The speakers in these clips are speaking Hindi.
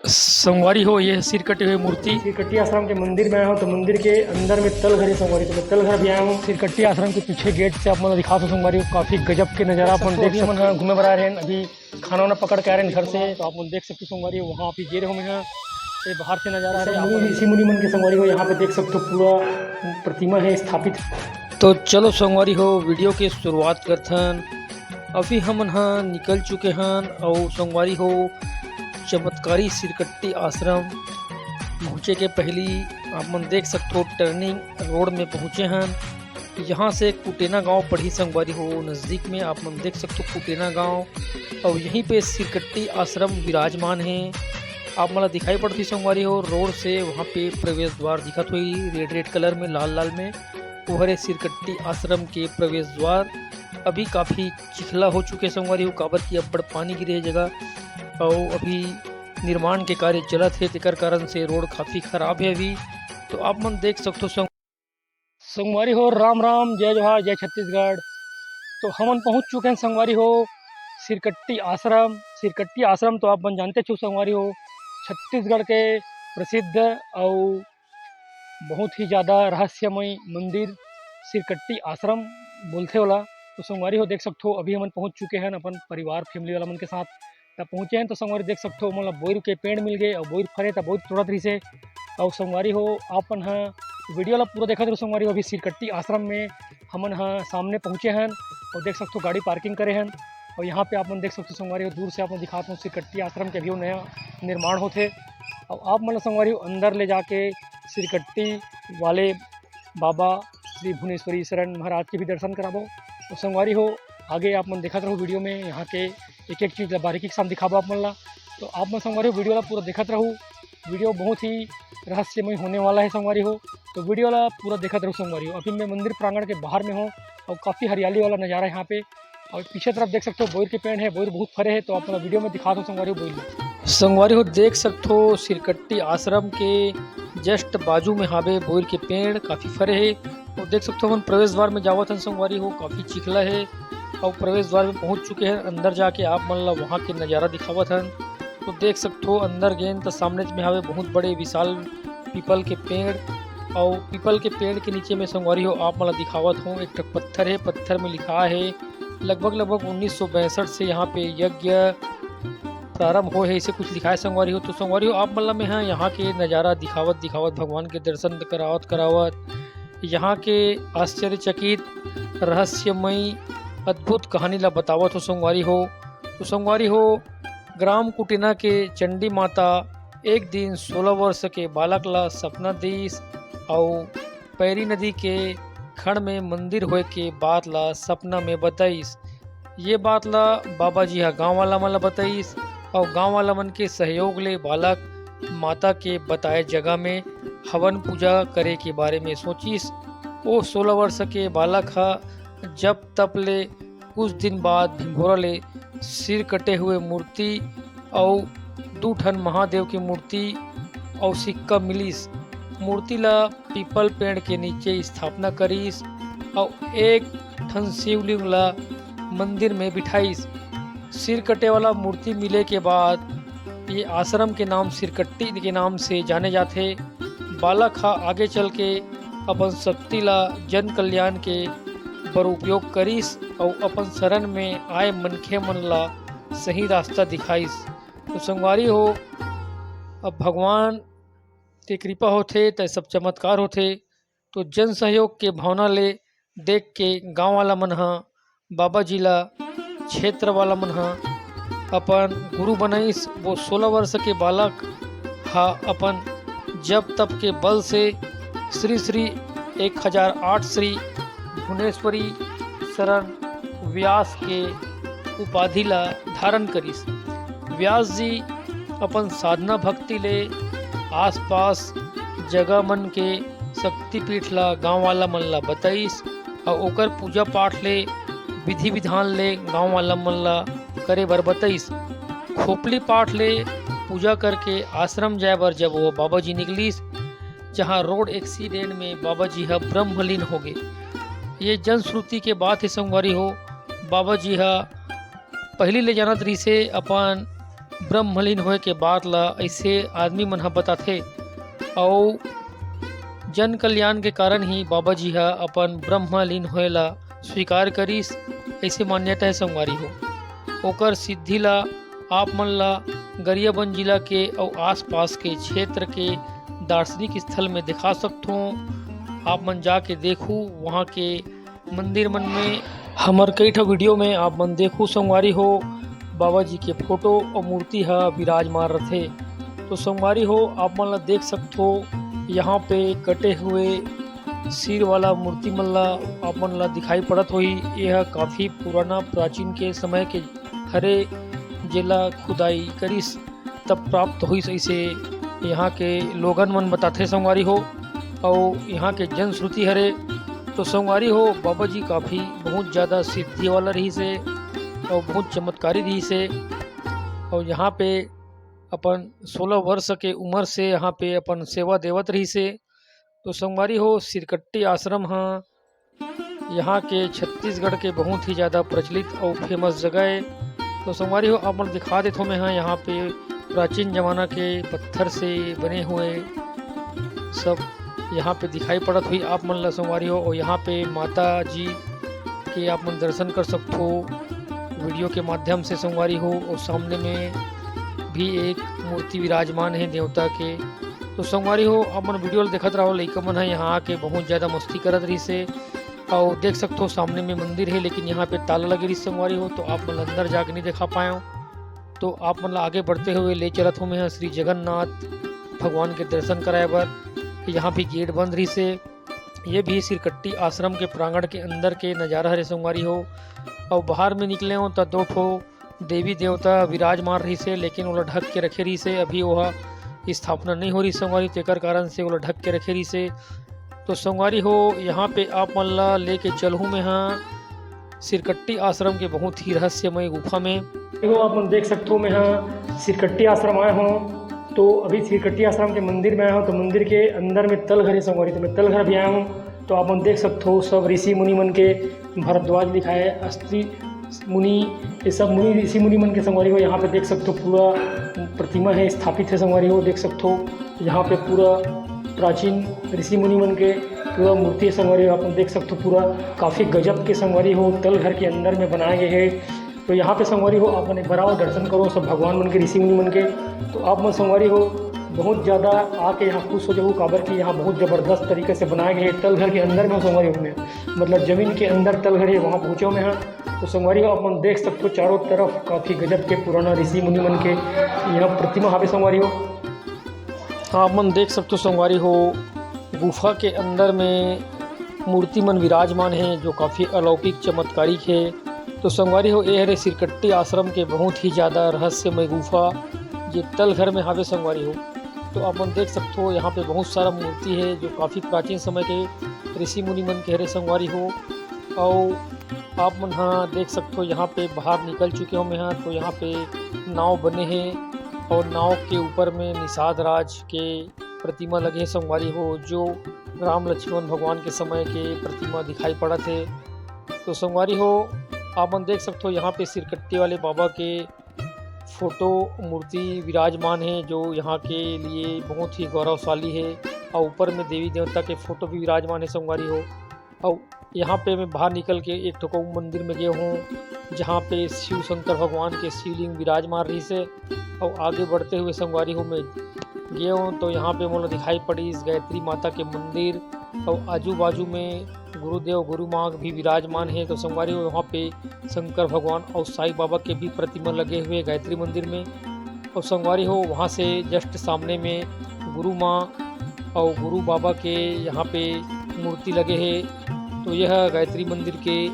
संगवारी हो, ये सिर कटे हुए मूर्ति सिरकट्टी आश्रम के मंदिर में आया हूँ। तो मंदिर के अंदर में तल घर है संगवारी, तो मैं तल घर भी आया हूँ। सिरकट्टी आश्रम के पीछे गेट से आप मतलब दिखा दो संगवारी को, काफ़ी गजब के नज़ारा अपन देख सकते। घूमे बना रहे हैं, अभी खाना वाना पकड़ के आ रहे हैं घर से, तो आप लोग देख सकते हो संगवारी वहाँ पे गिरे होंगे यहाँ से बाहर से नज़ारा है। ऋषि मुनि मन के संगवारी हो, यहाँ पे देख सकते हो पूरा प्रतिमा है स्थापित। तो चलो संगवारी हो, वीडियो के शुरुआत करथन। अभी हम यहाँ निकल चुके हैं और संगवारी हो चमत्कारी सिरकट्टी आश्रम पहुँचे के पहली आप मन देख सकते हो टर्निंग रोड में पहुँचे हैं। यहाँ से कुटेना गांव पड़ी संगवारी हो, नज़दीक में आप मन देख सकते हो कुटेना गांव, और यहीं पे सिरकट्टी आश्रम विराजमान है। आप मला दिखाई पड़ती संगवारी हो रोड से, वहाँ पे प्रवेश द्वार दिखत हुई रेड रेड कलर में लाल लाल में, वो हरे सिरकट्टी आश्रम के प्रवेश द्वार। अभी काफ़ी चिखला हो चुके संगवारी हो, काबर की अब पानी गिरे जगह, और अभी निर्माण के कार्य चलत है, तेकर कारण से रोड काफ़ी ख़राब है अभी। तो आप मन देख सकते हो संगवारी हो, राम राम, जय जोहार, जय छत्तीसगढ़। तो हमन पहुंच चुके हैं संगवारी हो सिरकट्टी आश्रम। सिरकट्टी आश्रम तो आप मन जानते छो संगवारी हो, छत्तीसगढ़ के प्रसिद्ध और बहुत ही ज़्यादा रहस्यमय मंदिर सिरकट्टी आश्रम बोलते वाला। तो संगवारी हो देख सकते हो, अभी हमन पहुंच चुके हैं अपन परिवार फैमिली वाला मन के साथ। तब पहुँचे हैं तो संगवारी देख सकते हो मतलब बोर के पेड़ मिल गए, और बोर फरे तो बहुत तोड़त रही से। और संगवारी हो आपन हाँ वीडियो ला पूरा देखा तो संगवारी हो, अभी सिरकट्टी आश्रम में हमन हाँ सामने पहुँचे हैं और देख सकते हो गाड़ी पार्किंग करे हैं। और यहाँ पे आप मन देख सकते हो संगवारी हो, दूर से आप दिखाता हूँ सिरकट्टी आश्रम के अभी नया निर्माण होते। और आप मतलब संगवारी हो अंदर ले जाके सिरकट्टी वाले बाबा श्री भुवनेश्वरी शरण महाराज के भी दर्शन कराबो। तो संगवारी हो आगे आप मन देखते रहो वीडियो में, यहाँ के एक एक चीज़ बारीकी के साथ दिखाबो आप मन ला। तो आप मन संगवारी हो वीडियो ला पूरा देखते रहो, वीडियो बहुत ही रहस्यमय होने वाला है संगवारी हो। तो वीडियो ला पूरा देखते रहो संगवारी हो। अभी मैं मंदिर प्रांगण के बाहर में हूँ और काफ़ी हरियाली वाला नज़ारा है यहाँ पे। और पीछे तरफ देख सकते हो बोर के पेड़ है, बोर बहुत फरे है। तो आप वीडियो में दिखा दो संगवारी हो बोर संगवारी हो देख सकते हो सिरकट्टी आश्रम के जस्ट बाजू में हावे बोर के पेड़ काफ़ी फरे है। और देख सकते हो हम प्रवेश द्वार में जावत हैं संगवारी हो, काफ़ी चिखला है और प्रवेश द्वार में पहुंच चुके हैं। अंदर जाके आप मन ला वहाँ के नज़ारा दिखावत हैं। तो देख सकते हो अंदर गेंद तो सामने में हवे बहुत बड़े विशाल पीपल के पेड़, और पीपल के पेड़ के नीचे में संगवारी हो आप मला दिखावत हूँ एक पत्थर है, पत्थर में लिखा है लगभग 1962 से यहाँ पे यज्ञ प्रारंभ हो है, इसे कुछ लिखा है संगवारी हो। तो संगवारी हो आप मतलब में हाँ यहाँ के नज़ारा दिखावत भगवान के दर्शन करावत यहाँ के आश्चर्यचकित रहस्यमयी अद्भुत कहानी ला बतावत हो संगवारी हो। तो संगवारी हो ग्राम कुटेना के चंडी माता एक दिन 16 वर्ष के बालक ला सपना दीस, और पैरी नदी के खड़ में मंदिर होए के बात ला सपना में बताइस। ये बात ला बाबा जी हा गाँव वाला मन ला बताइस, और गाँव वाला मन के सहयोग ले बालक माता के बताए जगह में हवन पूजा करे के बारे में सोचिस। वो 16 वर्ष के बालक हा जब तब ले कुछ दिन बाद भिंभोरा ले सिर कटे हुए मूर्ति और 2 ठन महादेव की मूर्ति और सिक्का मिलिस। मूर्ति ला पीपल पेड़ के नीचे स्थापना करीस और एक ठन शिवलिंग ला मंदिर में बिठाईस। सिर कटे वाला मूर्ति मिले के बाद ये आश्रम के नाम सिरकट्टी के नाम से जाने जाते। बालक हा आगे चल के अपन शक्ति ला जन कल्याण के पर उपयोग करीस और अपन शरण में आए मनखे मन ला सही रास्ता दिखाईस। तो संगवारी हो अब भगवान के कृपा होथे तो सब चमत्कार होथे। तो जन सहयोग के भावना ले देख के गांव वाला मन हा बाबा जी ला क्षेत्र वाला मन हा अपन गुरु बनाईस। वो 16 वर्ष के बालक हा अपन जब तब के बल से श्री श्री 1008 श्री भुवनेश्वरी शरण व्यास के उपाधि ला धारण करिस। व्यास जी अपन साधना भक्ति ले आसपास जगह मन के शक्तिपीठ ला गाँव वाला मन ला बताइस, और ओकर पूजा पाठ ले विधि विधान ले गाँव वाला मन ला करे बर बताइस। खोपली पाठ ले पूजा करके आश्रम जाए बर जब वो बाबा जी निकलिस, जहाँ रोड एक्सीडेंट में बाबा जी हा ब्रह्मलीन हो गए। ये जनश्रुति के बात है संगवारी हो, बाबा जी हा पहली ले जानत रही से अपन ब्रह्मलीन होए के बाद ला ऐसे आदमी मन ह बताथे और जन कल्याण के कारण ही बाबा जी हा अपन ब्रह्मलीन होए ला स्वीकार करिस, ऐसे मान्यता है संगवारी हो। ओकर सिद्धि ला आप मन ला गरियाबंद जिला के और आसपास के क्षेत्र के दार्शनिक स्थल में दिखा सकथो। आप मन जाके देखू, वहाँ के मंदिर मन में हमर कई ठो वीडियो में आप मन देखू संगवारी हो बाबा जी के फोटो और मूर्ति है विराजमान रथे। तो संगवारी हो आप मन ला देख सकथो, यहाँ पे कटे हुए सिर वाला मूर्ति मन ला आप मन ला दिखाई पड़त होही। यह काफ़ी पुराना प्राचीन के समय के हरे जेला खुदाई करिस तब प्राप्त होइस, ऐसे यहाँ के लोगन मन बताथे संगवारी हो। और यहाँ के जनश्रुति हरे तो संगवारी हो बाबा जी काफ़ी बहुत ज़्यादा सिद्धि वाला रही से और बहुत चमत्कारी रही से। और यहाँ पे अपन 16 वर्ष के उम्र से यहाँ पे अपन सेवा देवत रही से। तो संगवारी हो सिरकट्टी आश्रम हाँ यहाँ के छत्तीसगढ़ के बहुत ही ज़्यादा प्रचलित और फेमस जगह है। तो संगवारी हो आप मन दिखा देता हूँ मैं हाँ यहाँ पे प्राचीन जमाना के पत्थर से बने हुए सब यहाँ पे दिखाई पड़त हुई आप मन ला संगवारी हो। और यहाँ पे माता जी के आप मन दर्शन कर सकते हो वीडियो के माध्यम से संगवारी हो। और सामने में भी एक मूर्ति विराजमान है देवता के। तो संगवारी हो आप मन वीडियो देखत रहो, लइका मन है यहाँ आके बहुत ज़्यादा मस्ती करत रही से। और देख सकते हो सामने में मंदिर है लेकिन यहाँ पे ताला लगे रही संगवारी हो, तो आप मन अंदर जाके नहीं दिखा पाए हो। तो आप मन आगे बढ़ते हुए ले चलत हो मैं श्री जगन्नाथ भगवान के दर्शन कराए बर। यहाँ भी गेट बंद रही से। ये भी सिरकट्टी आश्रम के प्रांगण के अंदर के नज़ारा हरे संगवारी हो। और बाहर में निकले हो तो 2 ठो देवी देवता विराजमान रही से, लेकिन वो ढक के रखे रही से। अभी वह स्थापना नहीं हो रही संगवारी, तेकर कारण से वो ढक के रखे रही से। तो संगवारी हो यहाँ पे आप मन ला लेके चलूँ मैं हाँ सिरकट्टी आश्रम के बहुत ही रहस्यमय गुफा में। देखो आप मन देख सकते हो मैं हाँ सिरकट्टी आश्रम आए हूँ। तो अभी सिरकट्टी आश्रम के मंदिर में आया हूँ। तो मंदिर के अंदर में तल घर है संगवारी, तो मैं तल घर भी आया हूँ। तो आप मन देख सकते हो सब ऋषि मुनि मन के भरद्वाज लिखा है, अस्ति मुनि, ये सब मुनि ऋषि मुनि मन के संगवारी हो। यहाँ पे देख सकते हो पूरा प्रतिमा है स्थापित है संगवारी हो। देख सकते हो यहाँ पे पूरा प्राचीन ऋषि मुनि मन के पूरा मूर्ति है संगवारी हो। आप देख सकते हो पूरा काफ़ी गजब के संगवारी हो तल घर के अंदर में बनाए गए हैं। तो यहाँ पे संगवारी हो आप मन एक बार आओ दर्शन करो सब भगवान मन के ऋषि मुनि मन के। तो आप मन संगवारी हो बहुत ज़्यादा आके यहाँ खुश हो जाओ, काबर कि यहाँ बहुत ज़बरदस्त तरीके से बनाए गए तल घर के अंदर में संगवारी हो में, मतलब ज़मीन के अंदर तल घर है वहाँ पहुँचो में हाँ। तो संगवारी हो आप मन देख सकते हो चारों तरफ काफ़ी गजब के पुराना ऋषि मुनि मन के यहाँ प्रतिमा यहाँ पे संगवारी हो। आप मन देख सकते हो संगवारी हो गुफा के अंदर में मूर्ति मन विराजमान है जो काफ़ी अलौकिक चमत्कारिक है। तो संगवारी हो ये हरे सिरकट्टी आश्रम के बहुत ही ज़्यादा रहस्यमय गुफा ये तल घर में हावे संगवारी हो। तो आप मन देख सकते हो यहाँ पे बहुत सारा मूर्ति है जो काफ़ी प्राचीन समय के ऋषि मुनि मन के हरे संगवारी हो। और आप मन हाँ देख सकते हो यहाँ पे बाहर निकल चुके हो मैं हाँ। तो यहाँ पे नाव बने हैं और नाव के ऊपर में निषाद राज के प्रतिमा लगे हैं संगवारी हो, जो राम लक्ष्मण भगवान के समय के प्रतिमा दिखाई पड़ा थे। तो संगवारी हो आप मन देख सकते हो यहाँ पे सिरकट्टी वाले बाबा के फोटो मूर्ति विराजमान है जो यहाँ के लिए बहुत ही गौरवशाली है। और ऊपर में देवी देवता के फोटो भी विराजमान है संगवारी हो। और यहाँ पे मैं बाहर निकल के एक ठो मंदिर में गया हूँ जहाँ पे शिव शंकर भगवान के शिवलिंग विराजमान रही से। और आगे बढ़ते हुए संगवारी हो मैं गया हूँ तो यहाँ पे मुझे दिखाई पड़ी इस गायत्री माता के मंदिर। और आजू बाजू में गुरुदेव गुरु माँ भी विराजमान है। तो संगवारी हो वहाँ पे शंकर भगवान और साईं बाबा के भी प्रतिमा लगे हुए गायत्री मंदिर में। और संगवारी हो वहाँ से जस्ट सामने में गुरु माँ और गुरु बाबा के यहाँ पे मूर्ति लगे हैं। तो यह गायत्री मंदिर के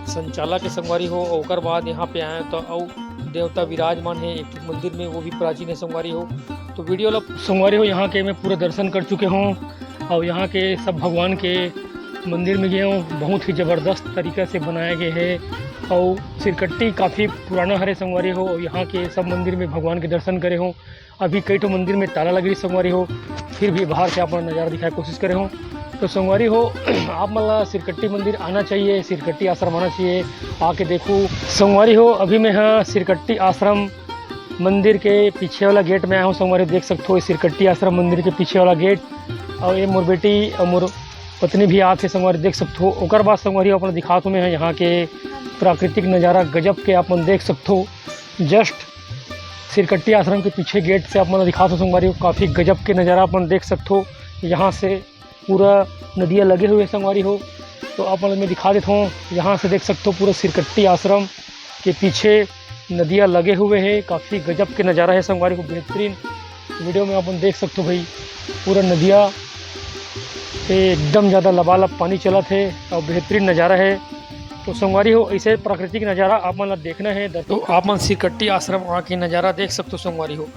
संचालक के संगवारी हो। और उसके बाद यहाँ पे आए तो और देवता विराजमान है एक मंदिर में, वो भी प्राचीन है संगवारी हो। तो वीडियो ला संगवारी हो यहाँ के मैं पूरा दर्शन कर चुके हूँ और यहाँ के सब भगवान के मंदिर में गए हूँ। बहुत ही ज़बरदस्त तरीक़े से बनाए गए हैं और सिरकट्टी काफ़ी पुराना हरे संगवारी हो। और यहाँ के सब मंदिर में भगवान के दर्शन करे हों। अभी कई तो मंदिर में ताला लगी संगवारी हो, फिर भी बाहर से अपना नज़ारा दिखाने की कोशिश करे हों। तो संगवारी हो आप मतलब सिरकट्टी मंदिर आना चाहिए, सिरकट्टी आश्रम आना चाहिए, आके देखो संगवारी हो। अभी मैं हाँ सिरकट्टी आश्रम मंदिर के पीछे वाला गेट में आया हूँ संगवारी, देख सकते हो सिरकट्टी आश्रम मंदिर के पीछे वाला गेट। और ये मोर बेटी और मोर पत्नी भी आते थे संगवारी, देख सकते हो। ओकर बाद संगवारी अपना दिखात में है यहाँ के प्राकृतिक नज़ारा गजब के आप देख सकते हो। जस्ट सिरकट्टी आश्रम के पीछे गेट से आप दिखाते हो संगवारी, काफ़ी गजब के नज़ारा अपन देख सकते हो। यहाँ से पूरा नदियाँ लगे हुए संगवारी हो, तो आप मैं दिखा देता हूँ। यहाँ से देख सकते हो पूरा सिरकट्टी आश्रम के पीछे नदियाँ लगे हुए हैं, काफ़ी गजब के नज़ारा है संगवारी को। बेहतरीन वीडियो में अपन देख सकते हो भाई, पूरा नदियाँ पे एकदम ज़्यादा लबालब पानी चला थे और बेहतरीन नज़ारा है। तो संगवारी हो ऐसे प्राकृतिक नज़ारा आप मन देखना है तो आप मन सिरकट्टी आश्रम वहाँ की नज़ारा देख सकते हो संगवारी हो।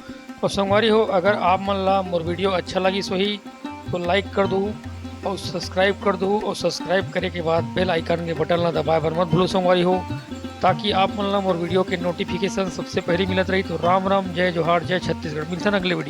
और संगवारी हो अगर आप मन ला मोर वीडियो अच्छा लगी सही तो लाइक कर दो और सब्सक्राइब कर दो, और सब्सक्राइब करे के बाद बेल आइकन के बटन ला दबाए बर मत भूलो संगवारी हो, ताकि आप मन ला मोर वीडियो के नोटिफिकेशन सबसे पहले मिलत रही। तो राम राम, जय जोहार, जय छत्तीसगढ़। मिलते हैं अगले वीडियो।